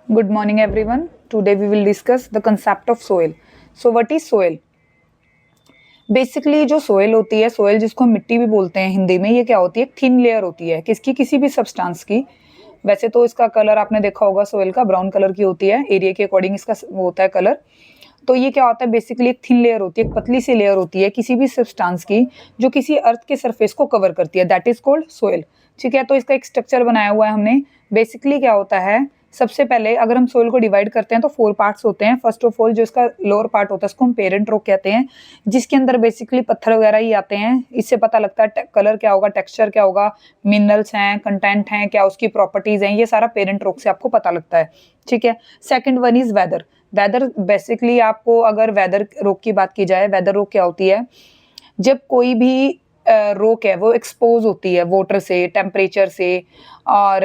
Good morning, everyone. Today we will discuss the concept of soil. So, what is soil? Basically जो soil होती है, soil जिसको हम मिट्टी भी बोलते हैं हिंदी में, ये क्या होती है? थिन लेयर होती है किसकी? किसी भी सब्सटेंस की। वैसे तो इसका कलर आपने देखा होगा, सोयल का ब्राउन कलर की होती है, एरिया के अकॉर्डिंग इसका वो होता है कलर। तो ये क्या होता है? बेसिकली एक थिन लेयर होती है, एक पतली सी लेयर होती है किसी भी सब्सटेंस की, जो किसी अर्थ के सरफेस को कवर करती है, दैट इज कॉल्ड सोयल। ठीक है, तो इसका एक स्ट्रक्चर बनाया हुआ है हमने। बेसिकली क्या होता है, सबसे पहले अगर हम सोइल को डिवाइड करते हैं तो 4 पार्ट्स होते हैं। फर्स्ट ऑफ ऑल जो इसका लोअर पार्ट होता है उसको हम पेरेंट रॉक कहते हैं, जिसके अंदर बेसिकली पत्थर वगैरह ही आते हैं। इससे पता लगता है कलर क्या होगा, टेक्सचर क्या होगा, मिनरल्स हैं, कंटेंट हैं, क्या उसकी प्रॉपर्टीज हैं, ये सारा पेरेंट रॉक से आपको पता लगता है। ठीक है, second one is weather. Weather basically आपको अगर वेदर रॉक की बात की जाए, वेदर रॉक क्या होती है? जब कोई भी रॉक है वो एक्सपोज होती है वाटर से, टेम्परेचर से, और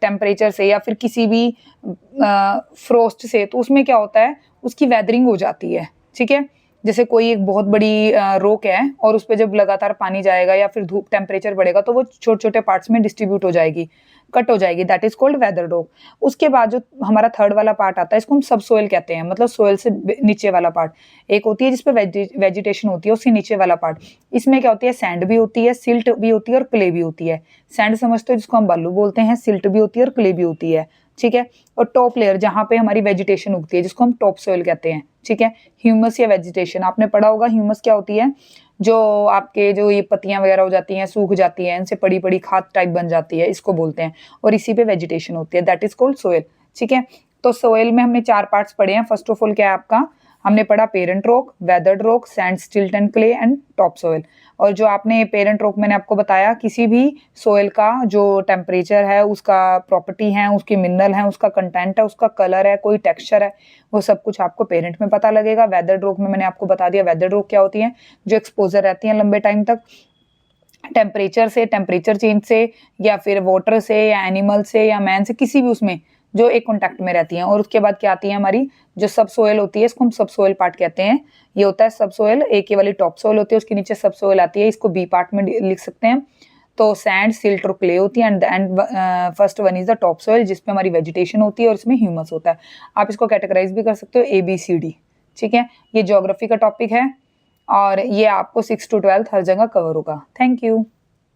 टेम्परेचर से या फिर किसी भी फ्रोस्ट से, तो उसमें क्या होता है, उसकी वेदरिंग हो जाती है। ठीक है, जैसे कोई एक बहुत बड़ी रॉक है और उस पर जब लगातार पानी जाएगा या फिर धूप टेम्परेचर बढ़ेगा तो वो छोटे छोटे पार्ट्स में डिस्ट्रीब्यूट हो जाएगी, कट हो जाएगी, that is called weather rock. उसके बाद जो हमारा थर्ड वाला पार्ट आता है, इसको हम सब सोयल कहते हैं, मतलब सोयल से नीचे वाला पार्ट। एक होती है जिसपे वेजिटेशन होती है, उससे नीचे वाला पार्ट। इसमें क्या होती है? सैंड भी होती है, सिल्ट भी होती है और क्ले भी होती है। सैंड समझते हो, जिसको हम बालू बोलते हैं, सिल्ट भी होती है और क्ले भी होती है। ठीक है, और टॉप लेयर जहाँ पे हमारी वेजिटेशन उगती है, जिसको हम टॉप सोयल कहते हैं। ठीक है, ह्यूमस या वेजिटेशन आपने पढ़ा होगा। ह्यूमस क्या होती है? जो आपके जो ये पत्तियां वगैरह हो जाती हैं, सूख जाती हैं, इनसे बड़ी बड़ी खाद टाइप बन जाती है, इसको बोलते हैं। और इसी पे वेजिटेशन होती है, दैट इज कॉल्ड सोयल। ठीक है, तो सोयल में हमने 4 पार्ट्स पढ़े हैं। फर्स्ट ऑफ ऑल क्या है आपका? हमने पढ़ा parent rock, weathered rock, sand, silt and clay and top soil. और जो आपने पेरेंट रॉक, मैंने आपको बताया किसी भी सोयल का जो टेम्परेचर है, उसका प्रॉपर्टी है, उसकी मिनरल है, उसका कंटेंट है, उसका कलर है, कोई टेक्सचर है, वो सब कुछ आपको पेरेंट में पता लगेगा। वेदर्ड रॉक में मैंने आपको बता दिया, वेदर्ड रॉक क्या होती है? जो एक्सपोजर रहती है लंबे टाइम तक टेम्परेचर से, टेम्परेचर चेंज से, या फिर वाटर से, या एनिमल से, या मैन से, किसी भी उसमें जो एक कॉन्टैक्ट में रहती हैं। और उसके बाद क्या आती है हमारी जो सब सोयल होती है, इसको हम सब सोयल पार्ट कहते हैं। ये होता है सब सोयल, एक ये वाली टॉप सोयल होती है, उसके नीचे सब सोयल आती है, इसको बी पार्ट में लिख सकते हैं। तो सैंड, सिल्ट और क्ले होती है, and first one is the top soil, जिसपे हमारी वेजिटेशन होती है और इसमें ह्यूमस होता है। आप इसको कैटेगराइज भी कर सकते हो ABCD। ठीक है, ये ज्योग्राफी का टॉपिक है और ये आपको 6 to 12 हर जगह कवर होगा। Thank you.